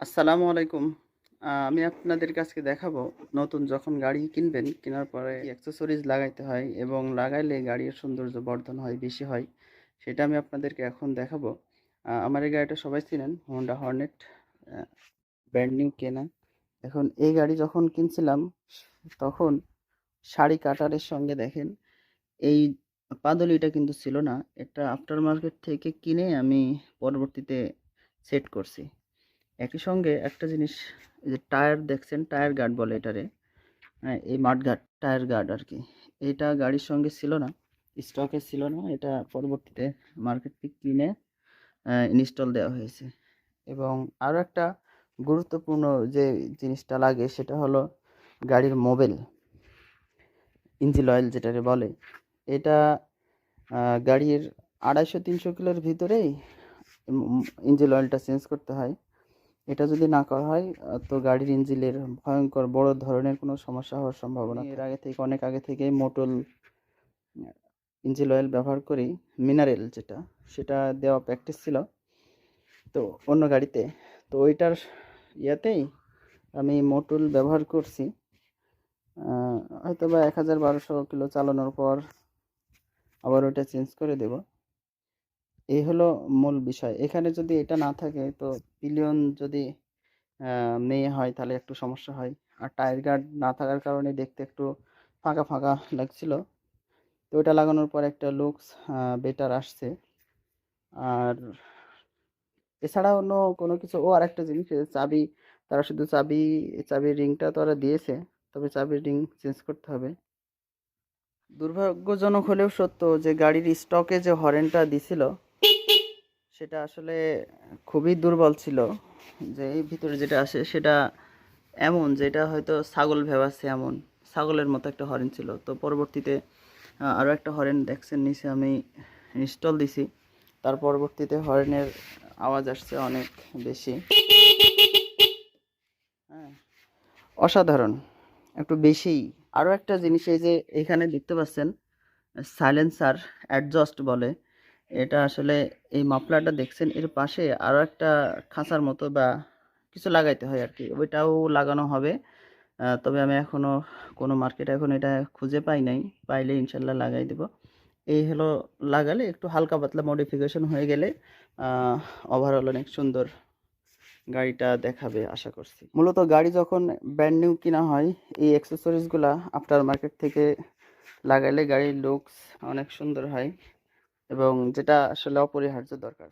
আসসালামু আলাইকুম। আমি আপনাদেরকে আজকে দেখাবো নতুন যখন গাড়ি কিনবেন, কেনার পরে কি অ্যাক্সেসরিজ লাগাইতে হয় এবং লাগাইলে গাড়ির সৌন্দর্য বর্ধন হয়, বেশি হয়। সেটা আমি আপনাদেরকে এখন দেখাবো। আমার এই গাড়িটা সবাই চিনেন, Honda Hornet ব্র্যান্ড নিউ কেনা। এখন এই গাড়ি যখন কিনছিলাম তখন শাড়ি কাটারের সঙ্গে দেখেন এই পাদুলিটা কিন্তু ছিল না। এটা আফটার মার্কেট থেকে কিনে আমি পরবর্তীতে সেট করছি। একই সঙ্গে একটা জিনিস, এই যে টায়ার দেখছেন, টায়ার গার্ড বলে এটারে। হ্যাঁ, এই মাড গার্ড, টায়ার গার্ড আর কি। এটা গাড়ির সঙ্গে ছিল না, স্টকে ছিল না। এটা পরবর্তীতে মার্কেট থেকে কিনে ইনস্টল দেওয়া হয়েছে। এবং আরও একটা গুরুত্বপূর্ণ যে জিনিসটা লাগে সেটা হলো গাড়ির মোবিল, ইঞ্জিন অয়েল যেটাকে বলে। এটা গাড়ির 250-300 কিলোর ভিতরেই ইঞ্জিন অয়েলটা চেঞ্জ করতে হয়। এটা যদি না করা হয় তো গাড়ির ইঞ্জিনের ভয়ঙ্কর বড় ধরনের কোনো সমস্যা হওয়ার সম্ভাবনা। এর আগে থেকে, অনেক আগে থেকেই মোটল ইঞ্জিন অয়েল ব্যবহার করি, মিনারেল যেটা, সেটা দেওয়া প্র্যাকটিস ছিল তো অন্য গাড়িতে। তো ওইটার ইয়াতেই আমি মোটল ব্যবহার করছি। হয়তো বা 1000-1200 কিলো চালানোর পর আবার ওইটা চেঞ্জ করে দেব। এই হলো মূল বিষয়। এখানে যদি এটা না থাকে তো পিলিয়ন যদি মেয়ে হয় তাহলে একটু সমস্যা হয়। আর টায়ার গার্ড না থাকার কারণে দেখতে একটু ফাঁকা ফাঁকা লাগছিল। তো ওটা লাগানোর পর একটা লুকস বেটার আসছে। আর এছাড়া অন্য কোনো কিছু, ও আরেকটা জিনিস, চাবি, তারা শুধু চাবির রিংটা তো ওরা দিয়েছে, তবে চাবির রিং চেঞ্জ করতে হবে। দুর্ভাগ্যজনক হলেও সত্য যে গাড়ির স্টকে যে হরেনটা দিছিল সেটা আসলে খুবই দুর্বল ছিল। যে এই ভিতরে যেটা আসে সেটা এমন, যেটা হয়তো ছাগল ভেবাচ্ছে, এমন ছাগলের মতো একটা হরেন ছিল। তো পরবর্তীতে আরও একটা হরেন দেখছেন নিচে আমি ইনস্টল দিছি। তার পরবর্তীতে হরেনের আওয়াজ আসছে অনেক বেশি। হ্যাঁ, অসাধারণ, একটু বেশিই। আরও একটা জিনিস, এই যে এখানে দেখতে পাচ্ছেন সাইলেন্সার অ্যাডজাস্ট বলে এটা। আসলে এই মাফলারটা দেখছেন, এর পাশে আরও একটা খাঁচার মতো বা কিছু লাগাইতে হয় আর কি, ওইটাও লাগানো হবে। তবে আমি এখনও কোনো মার্কেটে এখন এটা খুঁজে পাই নাই, পাইলে ইনশাল্লাহ লাগাই দেব। এই হলো, লাগালে একটু হালকা পাতলা মডিফিকেশন হয়ে গেলে ওভারঅল অনেক সুন্দর গাড়িটা দেখাবে আশা করছি। মূলত গাড়ি যখন ব্র্যান্ড নিউ কিনা হয়, এই অ্যাক্সেসরিজগুলা আফটার মার্কেট থেকে লাগাইলে গাড়ির লুকস অনেক সুন্দর হয় এবং যেটা আসলে অপরিহার্য দরকার।